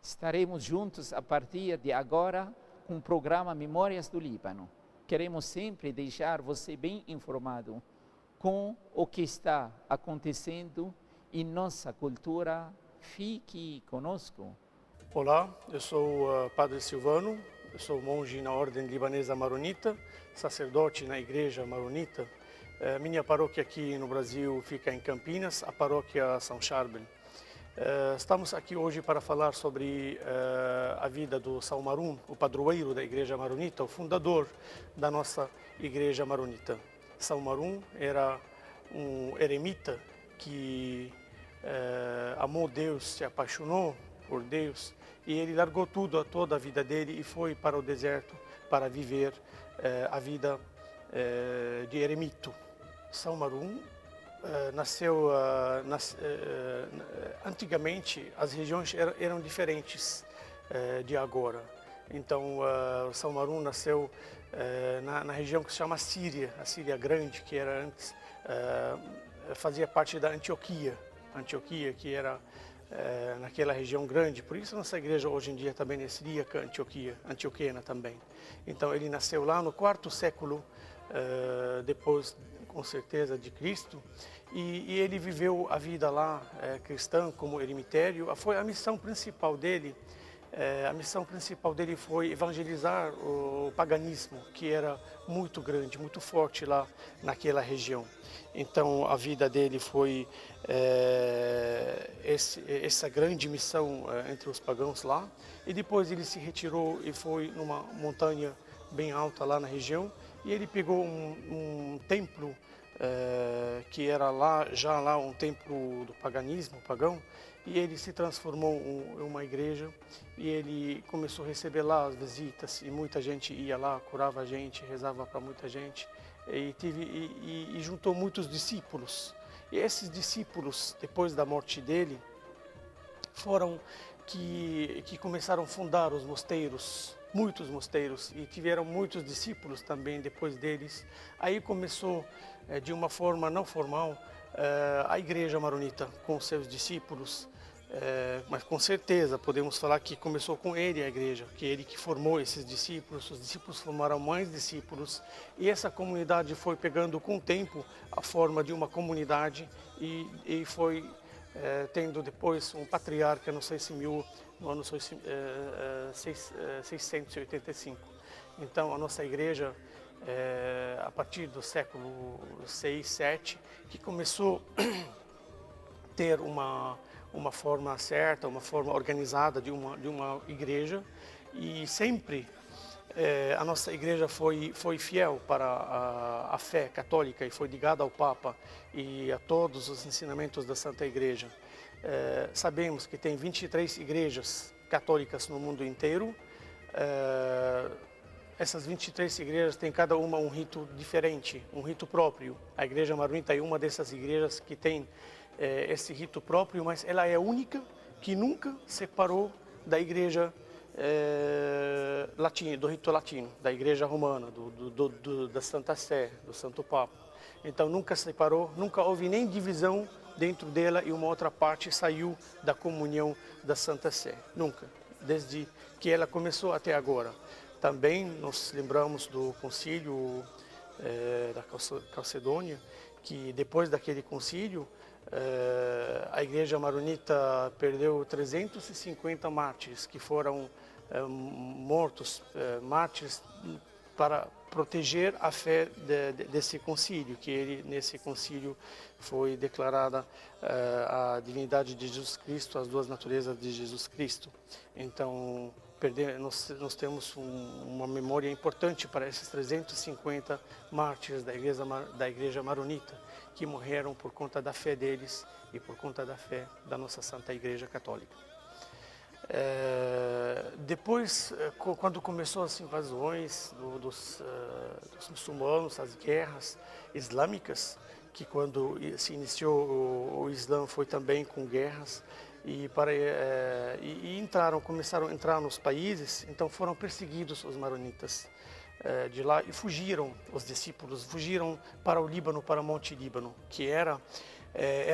Estaremos juntos a partir de agora com o programa Memórias do Líbano. Queremos sempre deixar você bem informado com o que está acontecendo em nossa cultura. Fique conosco. Olá, eu sou Padre Silvano, eu sou monge na Ordem Libanesa Maronita, sacerdote na Igreja Maronita. Minha paróquia aqui no Brasil fica em Campinas, a paróquia São Charbel. Estamos aqui hoje para falar sobre a vida do São Marum, o padroeiro da Igreja Maronita, o fundador da nossa Igreja Maronita. São Marum era um eremita que amou Deus, se apaixonou por Deus e ele largou tudo, toda a vida dele e foi para o deserto para viver a vida de eremito. São Marum nasceu, antigamente as regiões eram diferentes de agora. Então São Marum nasceu na região que se chama Síria, a Síria Grande, que era antes, fazia parte da Antioquia, que era naquela região grande. Por isso nossa igreja hoje em dia também é siríaca, antioquena também. Então ele nasceu lá no quarto século depois, com certeza, de Cristo, e ele viveu a vida lá cristã como eremitério. Foi a missão principal dele. A missão principal dele foi evangelizar o paganismo, que era muito grande, muito forte lá naquela região. Então a vida dele foi essa grande missão entre os pagãos lá, e depois ele se retirou e foi numa montanha bem alta lá na região, e ele pegou um templo que era já lá um templo do paganismo, pagão, e ele se transformou em uma igreja e ele começou a receber lá as visitas e muita gente ia lá, curava a gente, rezava para muita gente e juntou muitos discípulos. E esses discípulos, depois da morte dele, foram que começaram a fundar os mosteiros, muitos mosteiros, e tiveram muitos discípulos também depois deles. Aí começou, de uma forma não formal, a Igreja Maronita com seus discípulos, mas com certeza podemos falar que começou com ele a igreja, que ele que formou esses discípulos, os discípulos formaram mais discípulos, e essa comunidade foi pegando com o tempo a forma de uma comunidade e foi tendo depois um patriarca no ano 685. Então a nossa igreja, a partir do século 6, 7, que começou a ter uma forma certa, uma forma organizada de uma igreja, e sempre a nossa igreja foi fiel para a fé católica e foi ligada ao Papa e a todos os ensinamentos da Santa Igreja. Sabemos que tem 23 igrejas católicas no mundo inteiro. Essas 23 igrejas têm cada uma um rito diferente, um rito próprio. A Igreja Maronita é uma dessas igrejas que tem esse rito próprio, mas ela é a única que nunca separou da Igreja latina, do rito latino, da Igreja Romana, da Santa Sé, do Santo Papa. Então nunca separou, nunca houve nem divisão dentro dela e uma outra parte saiu da comunhão da Santa Sé, nunca, desde que ela começou até agora. Também nos lembramos do concílio da Calcedônia, que depois daquele concílio a Igreja Maronita perdeu 350 mártires que foram mortos, mártires para proteger a fé desse concílio, que nesse concílio foi declarada a divindade de Jesus Cristo, as duas naturezas de Jesus Cristo. Então nós temos uma memória importante para esses 350 mártires da Igreja Maronita, que morreram por conta da fé deles e por conta da fé da nossa Santa Igreja Católica. Depois, quando começou as invasões dos muçulmanos, as guerras islâmicas, que quando se iniciou o Islã foi também com guerras, e começaram a entrar nos países, então foram perseguidos os maronitas de lá e fugiram, os discípulos fugiram para o Líbano, para o Monte Líbano, que era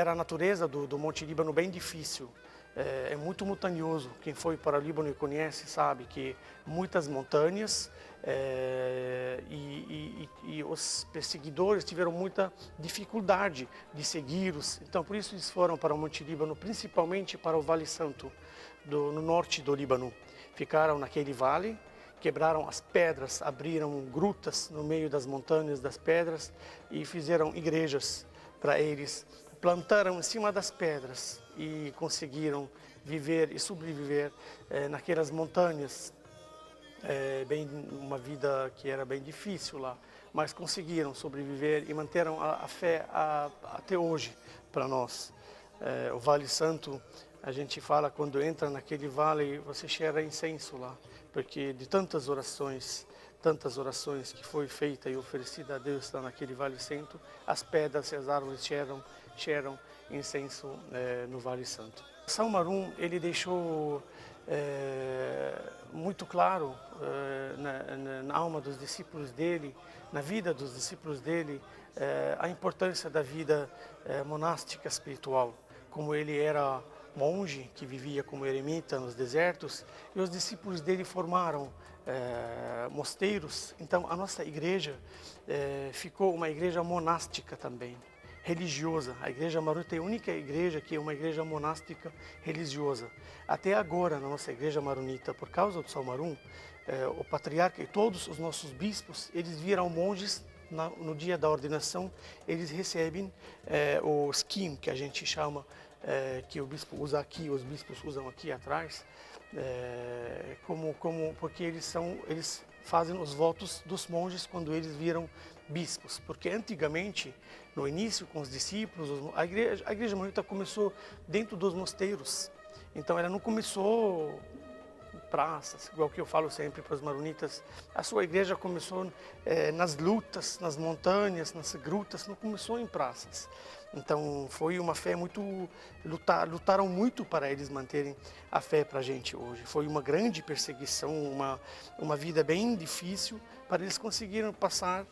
a natureza do Monte Líbano bem difícil. é muito montanhoso. Quem foi para o Líbano e conhece sabe que muitas montanhas e os perseguidores tiveram muita dificuldade de segui-los. Então, por isso eles foram para o Monte Líbano, principalmente para o Vale Santo, no norte do Líbano. Ficaram naquele vale, quebraram as pedras, abriram grutas no meio das montanhas, das pedras, e fizeram igrejas para eles. Plantaram em cima das pedras e conseguiram viver e sobreviver naquelas montanhas. Uma vida que era bem difícil lá, mas conseguiram sobreviver e manteram a fé até hoje para nós. O Vale Santo, a gente fala, quando entra naquele vale, você cheira incenso lá, porque de tantas orações que foi feita e oferecida a Deus lá naquele Vale Santo, as pedras e as árvores cheiram incenso no Vale Santo. São Marum, ele deixou muito claro na alma dos discípulos dele, na vida dos discípulos dele, a importância da vida monástica espiritual. Como ele era monge, que vivia como eremita nos desertos, e os discípulos dele formaram mosteiros. Então a nossa igreja ficou uma igreja monástica também, religiosa. A igreja maronita é a única igreja que é uma igreja monástica religiosa. Até agora, na nossa igreja maronita, por causa do São Marum, o patriarca e todos os nossos bispos, eles viram monges. No dia da ordenação, eles recebem o skim, que a gente chama, que o bispo usa aqui, os bispos usam aqui atrás, porque eles fazem os votos dos monges quando eles viram bispos. Porque antigamente, no início com os discípulos, a igreja maronita começou dentro dos mosteiros. Então ela não começou praças, igual que eu falo sempre para os maronitas. A sua igreja começou nas lutas, nas montanhas, nas grutas, não começou em praças. Então foi uma fé muito, lutaram muito para eles manterem a fé para a gente hoje. Foi uma grande perseguição, uma vida bem difícil para eles conseguirem passar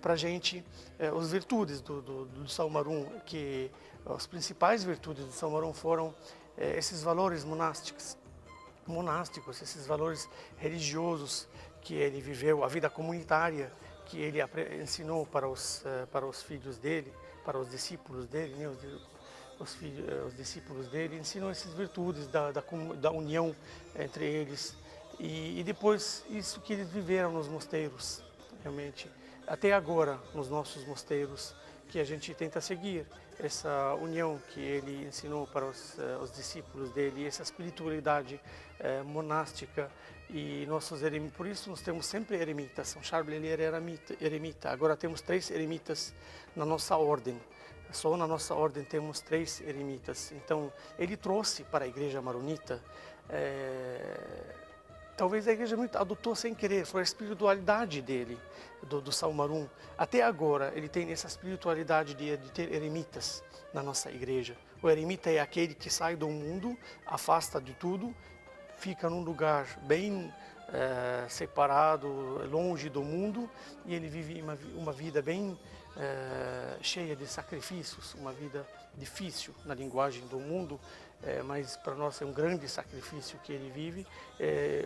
para a gente as virtudes do São Marum, que as principais virtudes do São Marum foram esses valores monásticos, esses valores religiosos que ele viveu, a vida comunitária que ele ensinou para os filhos dele, para os discípulos dele, né? Os discípulos dele, ensinou essas virtudes da união entre eles e depois isso que eles viveram nos mosteiros, realmente, até agora nos nossos mosteiros, que a gente tenta seguir essa união que ele ensinou para os discípulos dele, essa espiritualidade monástica e nossos eremitas. Por isso nós temos sempre eremitas. São Charles ele era eremita. Agora temos 3 eremitas na nossa ordem. Só na nossa ordem temos 3 eremitas. Então ele trouxe para a igreja maronita, talvez a igreja maronita adotou sem querer, foi a espiritualidade dele, do São Marum. Até agora ele tem essa espiritualidade de ter eremitas na nossa igreja. O eremita é aquele que sai do mundo, afasta de tudo, fica num lugar bem separado, longe do mundo, e ele vive uma vida bem cheia de sacrifícios, uma vida difícil na linguagem do mundo, mas para nós é um grande sacrifício que ele vive,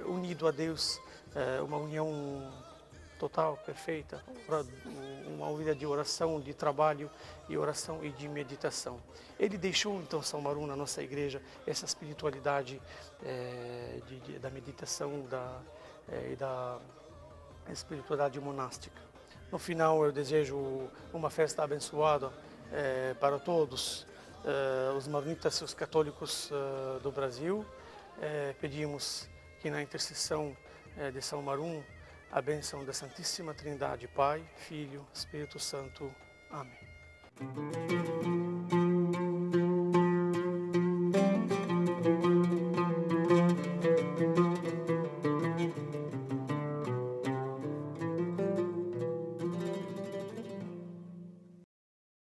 unido a Deus, uma união total, perfeita, uma vida de oração, de trabalho e oração e de meditação. Ele deixou então São Marum na nossa igreja essa espiritualidade da meditação e da espiritualidade monástica. No final eu desejo uma festa abençoada para todos os maronitas e os católicos do Brasil. Pedimos que na intercessão de São Marum a bênção da Santíssima Trindade, Pai, Filho, Espírito Santo. Amém.